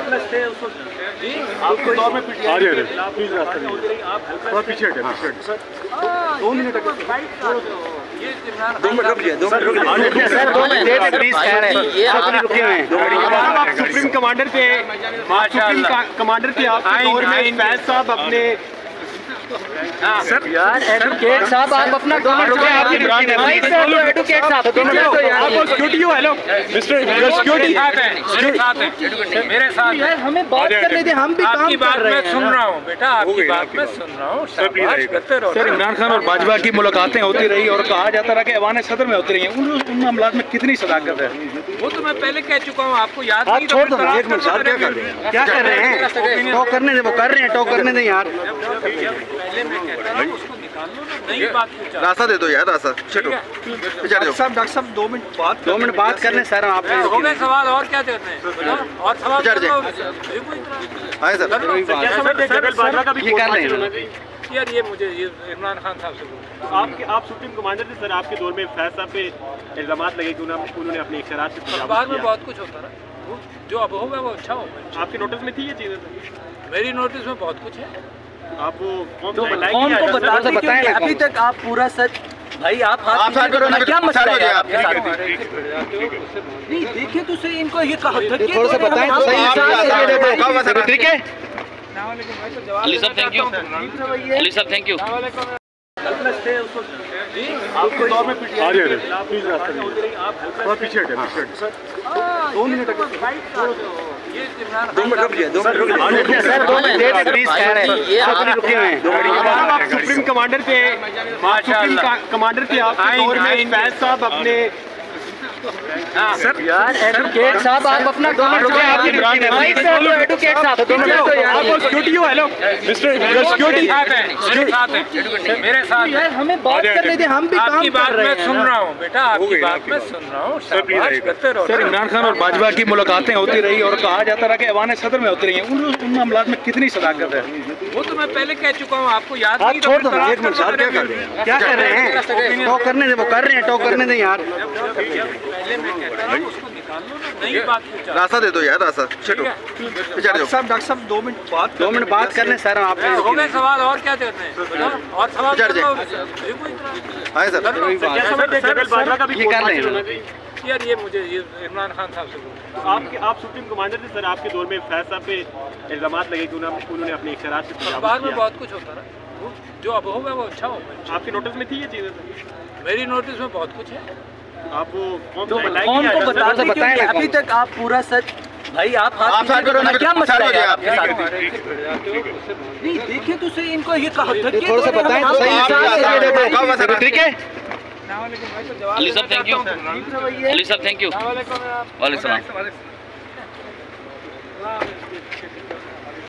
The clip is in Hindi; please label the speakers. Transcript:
Speaker 1: आपके दौर में पीछे हटे 2 मिनट सुप्रीम कमांडर थे, सुप्रीम कमांडर थे आपके दौर में फैज साहब अपने
Speaker 2: सर यार एडवोकेट साहब आप अपना 2 मिनट रुकिए। आपकी एडवोकेट साहब 2 मिनट
Speaker 1: आप सिक्योरिटी हो। हेलो मिस्टर सिक्योरिटी
Speaker 2: मेरे साथ यार हमें बात करने दे, हम भी काम कर रहे हैं।
Speaker 3: सुन रहा हूँ बेटा, आपकी बात मैं सुन रहा हूँ।
Speaker 1: सर इमरान खान और बाजवा की मुलाकातें होती रही और कहा जाता रहा कि ऐवान सदर में होती रही हैं, उन मामलों में कितनी सदाकत है?
Speaker 3: वो तो मैं पहले कह चुका हूँ, आपको याद नहीं?
Speaker 1: छोड़ दो, एक मिनट क्या कर रहे हैं? टॉक करने दे, वो कर रहे हैं, टॉक करने दे यार।
Speaker 3: पहले मैं कहता हूँ उसको निकाल लो ना, नई बात पूछा।
Speaker 4: रास्ता दे दो यार, रास्ता छटो।
Speaker 1: डॉक्टर साहब 2 मिनट बात करने सर आप
Speaker 3: हो गए सवाल, और क्या करते हैं? और सवाल
Speaker 4: आए सर
Speaker 1: ये कर रहे हैं
Speaker 3: यार, ये मुझे इमरान खान साहब से
Speaker 1: आप सुप्रीम कमांडर थे सर, आपके दौर में फैज साहब पे इल्जाम लगे कि उन्होंने अपने इख्तियारात से
Speaker 3: अखबार में बहुत कुछ होता रहा, जो अब होगा वो अच्छा होगा।
Speaker 1: आपके नोटिस में थी ये चीज़ें?
Speaker 3: मेरी नोटिस में बहुत कुछ है।
Speaker 1: आप वो
Speaker 2: कौन को बताएं? अभी तक आप पूरा सच भाई आप
Speaker 4: साथ करो ना,
Speaker 2: क्या मसला है
Speaker 4: आपके साथ?
Speaker 2: नहीं देखिए तो सही, इनको ये कहा
Speaker 4: थोड़ा सा बताएं तो सही। ठीक है
Speaker 5: अली साहब थैंक यू। अली साहब थैंक यू।
Speaker 1: आपके दौर में पीछे हटे 2 मिनट सुप्रीम कमांडर थे, सुप्रीम कमांडर थे आपके दौर में फैज साहब अपने
Speaker 2: सर यार एडवोकेट साहब आप अपना 2 मिनट रुकिए। आपकी एडवोकेट साहब 2 मिनट
Speaker 1: आप सिक्योरिटी हो। हेलो मिस्टर सिक्योरिटी
Speaker 3: मेरे साथ
Speaker 2: यार हमें बात करने दे, हम भी काम
Speaker 3: आपकी बात
Speaker 2: कर रहे
Speaker 3: मैं
Speaker 2: हैं।
Speaker 3: सुन रहा हूँ बेटा, आपकी बात मैं सुन रहा हूँ।
Speaker 1: सर इमरान खान और बाजवा की मुलाकातें होती रही और कहा जाता रहा कि ऐवान सदर में होती रही हैं, उन मामलों में कितनी सदाकत है?
Speaker 3: वो तो मैं पहले कह चुका हूँ, आपको याद नहीं?
Speaker 1: छोड़ दो, एक मिनट क्या कर रहे हैं? टॉक करने दे, वो कर रहे हैं, टॉक करने दे यार।
Speaker 3: पहले मैं कहता हूँ उसको निकाल लो ना, नई बात पूछा।
Speaker 4: रास्ता दे दो यार, रास्ता छटो।
Speaker 1: डॉक्टर साहब 2 मिनट बात करने सर आप
Speaker 3: हो गए सवाल, और क्या करते हैं? और सवाल
Speaker 4: आए सर
Speaker 1: ये कर रहे हैं
Speaker 3: यार, ये मुझे इमरान खान साहब से
Speaker 1: आप सुप्रीम कमांडर थे सर, आपके दौर में फैज साहब पे इल्जाम लगे कि उन्होंने अपने इख्तियारात से
Speaker 3: अखबार में बहुत कुछ होता रहा, जो अब होगा वो अच्छा होगा।
Speaker 1: आपकी नोटिस में थी ये चीज़ें?
Speaker 3: मेरी नोटिस में बहुत कुछ है।
Speaker 1: आप वो कौन को
Speaker 2: बताएं? अभी तक आप पूरा सच भाई आप
Speaker 4: साथ करो ना,
Speaker 2: क्या मसला है
Speaker 4: आपके साथ?
Speaker 2: नहीं देखिए तो सही, इनको ये कहा
Speaker 4: थोड़ा सा बताएं तो सही। ठीक है
Speaker 5: अली साहब थैंक यू। अली साहब थैंक यू। वालेकुम सलाम।